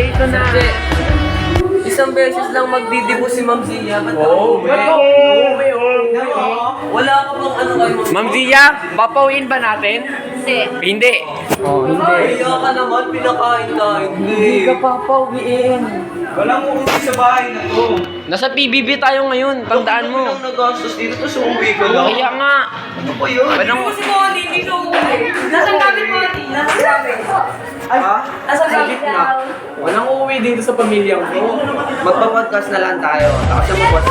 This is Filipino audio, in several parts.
Ito na. Isang beses lang magdidibo si Ma'am Zia. Ba't Oo, wala ka bang ano kayo? Ma'am Zia, papauwiin ba natin? Hindi. Oh, hindi. Kaya ka naman, pinakain ka. Hindi ka papauwiin. Walang uuwi sa bahay na to. Nasa PBB tayo ngayon, tandaan mo. Ang nagastos dito, tapos uuwi ka lang. Kaya nga. Ano ba yun? Anong... Si Molly, hindi siya uuwi. Nasaan kami, Molly? Nasaan kami? Ha? Nasaan kami daw? Walang uuwi dito sa pamilyang ko. Magpa-podcast na lang tayo. Tapos na magpas.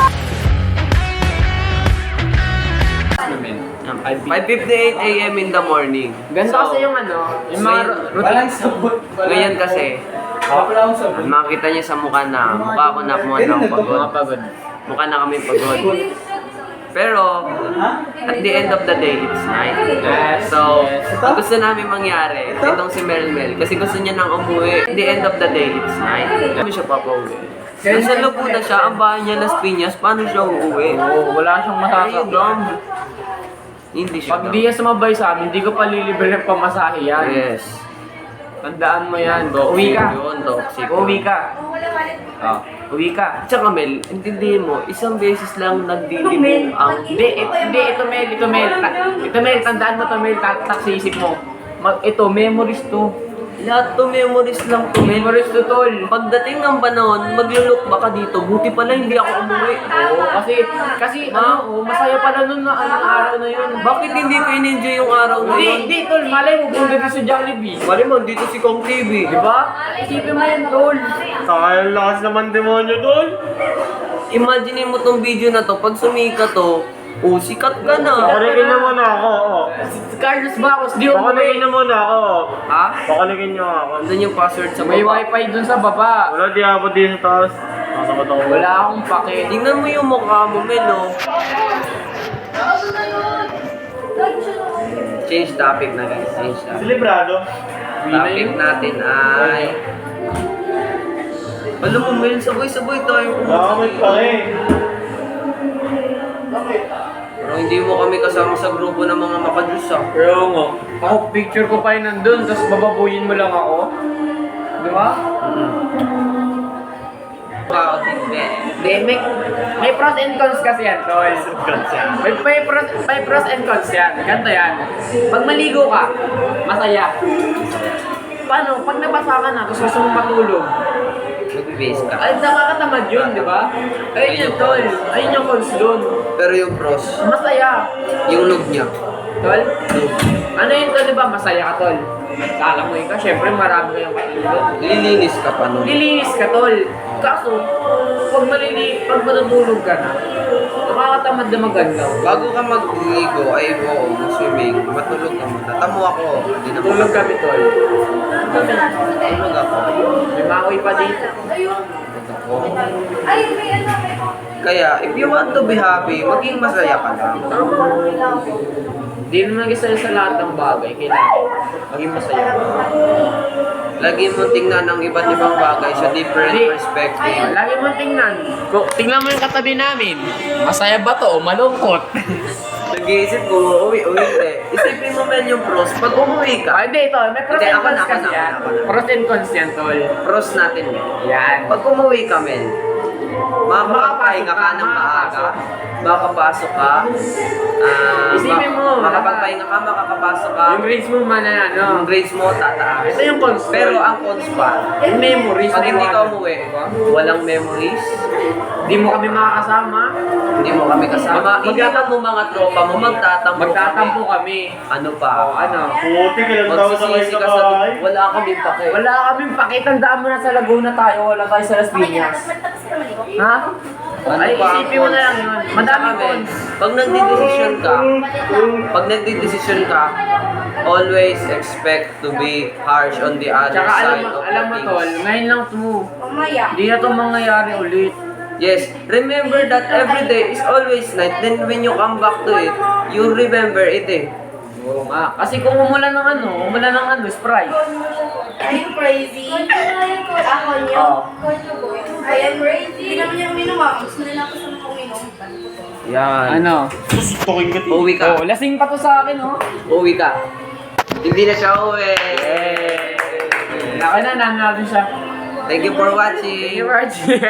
5:58 AM in the morning. Ganito kasi yung ano, yung mga Walang routine. sabot. Ngayon kasi, Walang sabot. makita niya sa mukha na, mukha ko na ng pagod. Mga pagod. Mukha na kami pagod. Pero, at the end of the day, it's night. Yes, So, yes. ang gusto namin mangyari, itong si Melmel, kasi gusto niya nang umuwi. At the end of the day, it's night. Kami siya papauwi. Nasa Laguna siya, ang bahay niya Las Piñas, paano siya uuwi? Oo, wala siyang Ay, masasakyan. dumb. Hindi siya Pag dumb. di yan sumabay sa amin, hindi ko pa lilibre ng pamasahe yan. Yes. Tandaan mo yan. Toxic Uwi ka. yun, toxic. Uwi ka. Oh, uwi ka. Tsaka Mel, intindihin mo, isang beses lang nagdidibo ang... Hindi, ito Mel, tandaan mo to Mel, tatak sa isip mo. Ito, memories to. Lahat to memories lang to, Mel. Memories to, tol. Pagdating ng panahon, maglulok baka dito. Buti pala hindi ako umuwi. Oo, kasi masaya pala nun na anong araw na yun. Bakit hindi ko in-enjoy yung araw na yun? Hindi, tol, malay mo, kung dito sa Jollibee. Mali mo, dito si Kong TV. Di ba? Isipin mo yan, tol. Kaya lakas naman demonyo doon. Imagine mo tong video na to, pag sumika to, sikat ka na. Pakalikin na muna ako. Carlos Bacos, di Pakalikin umuwi. na muna ako. Ha? Pakalikin niyo ako. Andun yung password sa May baba. wifi dun sa baba. Wala di ako din sa taas. Nakasakot ako. Wala akong pake. Tingnan mo yung mukha mo, Mel, oh. Change topic na, guys. Change topic. Librado. Topic natin ay... Alam mo, Mel, sabay-sabay tayo Baka may pake. Pero hindi mo kami kasama sa grupo ng mga makadus, ah. Pero nga. Ako, picture ko pa yun nandun, tapos bababuyin mo lang ako. Di ba? Wow, hindi. Di, may pros and cons kasi yan, tol. May pros and cons yan. Ganito yan. Pag maligo ka, masaya. Paano? Pag nabasa ka na, tapos gusto mong matulog, Mag-base ka. ay nakakatamad yun, di ba? Ayun yung tol. Ayun yung cons dun. Pero yung pros, Masaya. yung look niya. Tol? Ano yun tol, di ba? Masaya ka, tol. Kalamoy ka, syempre marami kayong katulog. Lilinis ka pa nun. Lilinis ka, tol. Kaso, pag matutulog ka na, nakakatamad na maganda. Bago ka magligo, ay mag-swimming, matulog ka muna. Tamo ako. Hindi na Tulog kami, tol. Tulog ako. May makoy pa dito. Ay, may ano, may Kaya, if you want to be happy, maging masaya ka lang. Hindi naman nag-isaya sa lahat ng bagay. Kailangan maging masaya ka. Lagi mo tingnan ang iba't ibang bagay sa different Hindi. perspective. Lagi mo tingnan. Tingnan mo yung katabi namin. Masaya ba to o malungkot? Nag-iisip ko, uwi, hindi. Isipin mo man yung pros. Pag umuwi ka, Hindi, ito. May pros Hindi, and ako cons na, ako kasi na, yan. ako na. Pros and cons yan, tol. pros natin yun. Yan. Pag umuwi ka, men, makakapagpahinga ka ng maaga, makakapasok ka, Isipin mo, makakapagpahinga ka, makakapasok ka, Yung grades mo man na ano. yung grades mo tataas. Ito yung cons. Pero ang cons pa, yung memories. pag hindi ka iwanan. umuwi, walang memories, Hindi mo kami makakasama. hindi mo kami kasama, iiwan mo mga tropa mo, magtatampo Magtatampo kami. kami. Ano pa? O ano. Puti, kailan taon sa kayo Magsisisi sa ka sa... bahay? Wala kami pake. Wala kaming pakitandaan mo na sa Laguna tayo. Wala tayo sa Las Piñas. Ha? Ano Ay, pa ang isipin mo na cons? lang yun. Madami Tsaka, men, cons. pag nagdidesisyon ka, always expect to be harsh on the other Tsaka side of alam mo the tol, things. ngayon lang ito. mamaya. Hindi na ito mangyayari ulit. Yes, remember that every day is always night. Then when you come back to it, you remember it eh. Oo nga. Kasi kung umulan ng Sprite. Are you crazy? Ako niyo. I am crazy. Hindi naman yung uminom ako. Gusto nila ako sa mga uminom. Yan. Ano? Tuking ka. Uwi ka. Oh, lasing pa to sa akin, oh. Uwi ka. Hindi na siya uwi. Laki na, natin siya. Thank you for watching. Thank you for watching.